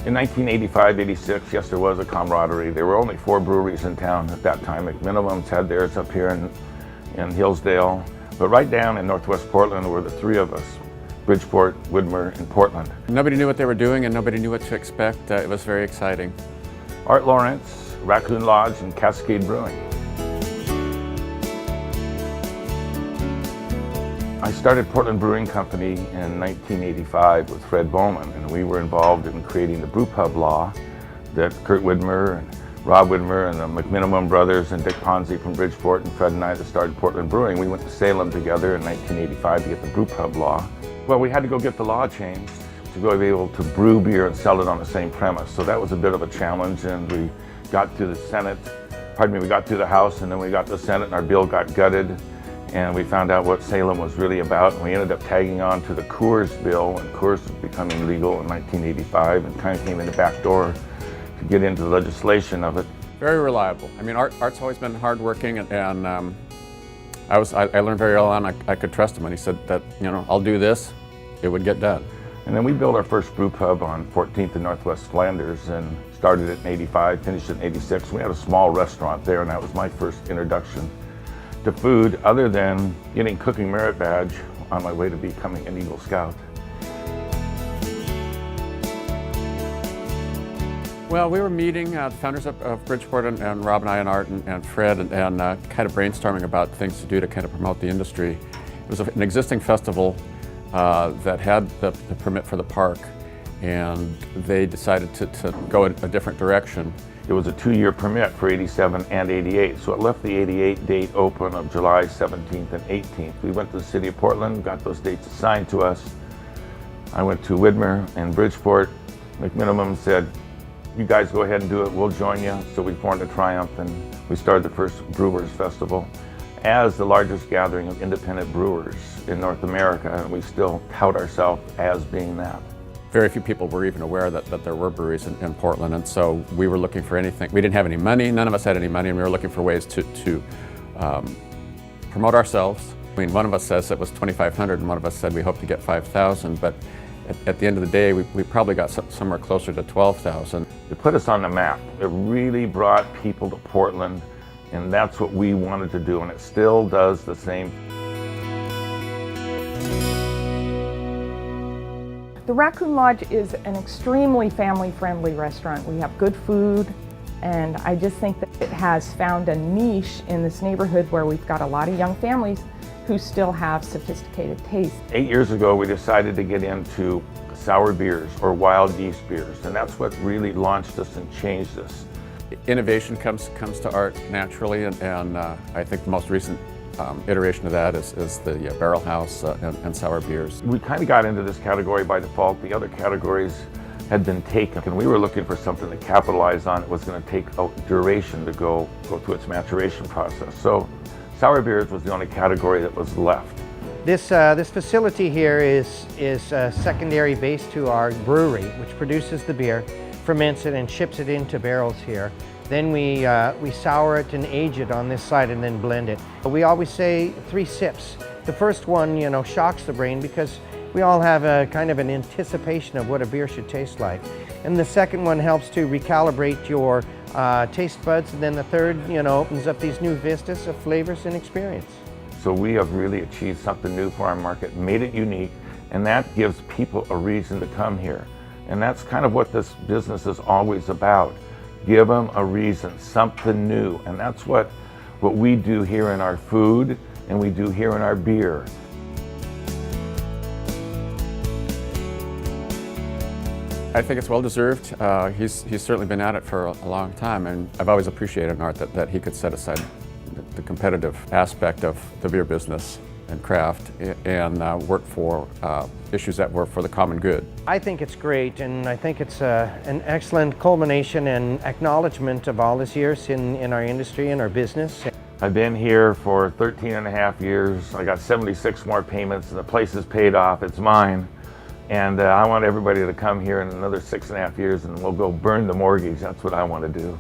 In 1985, 86, yes, there was a camaraderie. There were only 4 breweries in town at that time. McMinimum's had theirs up here in Hillsdale. But right down in Northwest Portland were the 3 of us, Bridgeport, Widmer, and Portland. Nobody knew what they were doing and nobody knew what to expect. It was very exciting. Art Larrance, Raccoon Lodge, and Cascade Brewing. I started Portland Brewing Company in 1985 with Fred Bowman, and we were involved in creating the brew pub law that Kurt Widmer and Rob Widmer and the McMinimum brothers and Dick Ponzi from Bridgeport and Fred and I that started Portland Brewing. We went to Salem together in 1985 to get the brew pub law. Well, we had to go get the law changed to go be able to brew beer and sell it on the same premise. So that was a bit of a challenge, and we got to the Senate, we got to the House, and then we got to the Senate and our bill got gutted. And we found out what Salem was really about, and we ended up tagging on to the Coors bill, and Coors was becoming legal in 1985 and kind of came in the back door to get into the legislation of it. Very reliable. I mean, Art's always been hardworking, and I learned very early on I could trust him when he said that, you know, I'll do this, it would get done. And then we built our first brew pub on 14th and Northwest Flanders and started it in 85, finished it in 86. We had a small restaurant there, and that was my first introduction to food, other than getting cooking merit badge on my way to becoming an Eagle Scout. Well, we were meeting the founders of Bridgeport and Rob and I and Art and Fred and kind of brainstorming about things to do to kind of promote the industry. It was an existing festival that had the permit for the park, and they decided to go a different direction. It was a 2-year permit for 87 and 88, so it left the 88 date open of July 17th and 18th. We went to the city of Portland, got those dates assigned to us. I went to Widmer and Bridgeport. McMinimum said, you guys go ahead and do it, we'll join you. So we formed a Triumph, and we started the first Brewers Festival as the largest gathering of independent brewers in North America, and we still tout ourselves as being that. Very few people were even aware that there were breweries in Portland, and so we were looking for anything. We didn't have any money, none of us had any money, and we were looking for ways to promote ourselves. I mean, one of us says it was $2,500, and one of us said we hope to get $5,000, but at the end of the day, we probably got somewhere closer to $12,000. It put us on the map. It really brought people to Portland, and that's what we wanted to do, and it still does the same. The Raccoon Lodge is an extremely family-friendly restaurant. We have good food, and I just think that it has found a niche in this neighborhood where we've got a lot of young families who still have sophisticated taste. 8 years ago, we decided to get into sour beers or wild yeast beers, and that's what really launched us and changed us. Innovation comes to Art naturally, and I think the most recent iteration of that is the barrel house and sour beers. We kind of got into this category by default. The other categories had been taken, and we were looking for something to capitalize on. It was going to take a duration to go through its maturation process. So sour beers was the only category that was left. This facility here is a secondary base to our brewery, which produces the beer, ferments it, and ships it into barrels here. Then we sour it and age it on this side and then blend it. We always say 3 sips. The first one, you know, shocks the brain because we all have a kind of an anticipation of what a beer should taste like. And the second one helps to recalibrate your taste buds. And then the third, you know, opens up these new vistas of flavors and experience. So we have really achieved something new for our market, made it unique, and that gives people a reason to come here. And that's kind of what this business is always about. Give them a reason, something new. And that's what we do here in our food and we do here in our beer. I think it's well deserved. He's certainly been at it for a long time, and I've always appreciated Art that he could set aside the competitive aspect of the beer business and craft and work for issues that were for the common good. I think it's great, and I think it's an excellent culmination and acknowledgement of all his years in our industry and our business. I've been here for 13 and a half years. I got 76 more payments, and the place is paid off. It's mine. And I want everybody to come here in another 6.5 years, and we'll go burn the mortgage. That's what I want to do.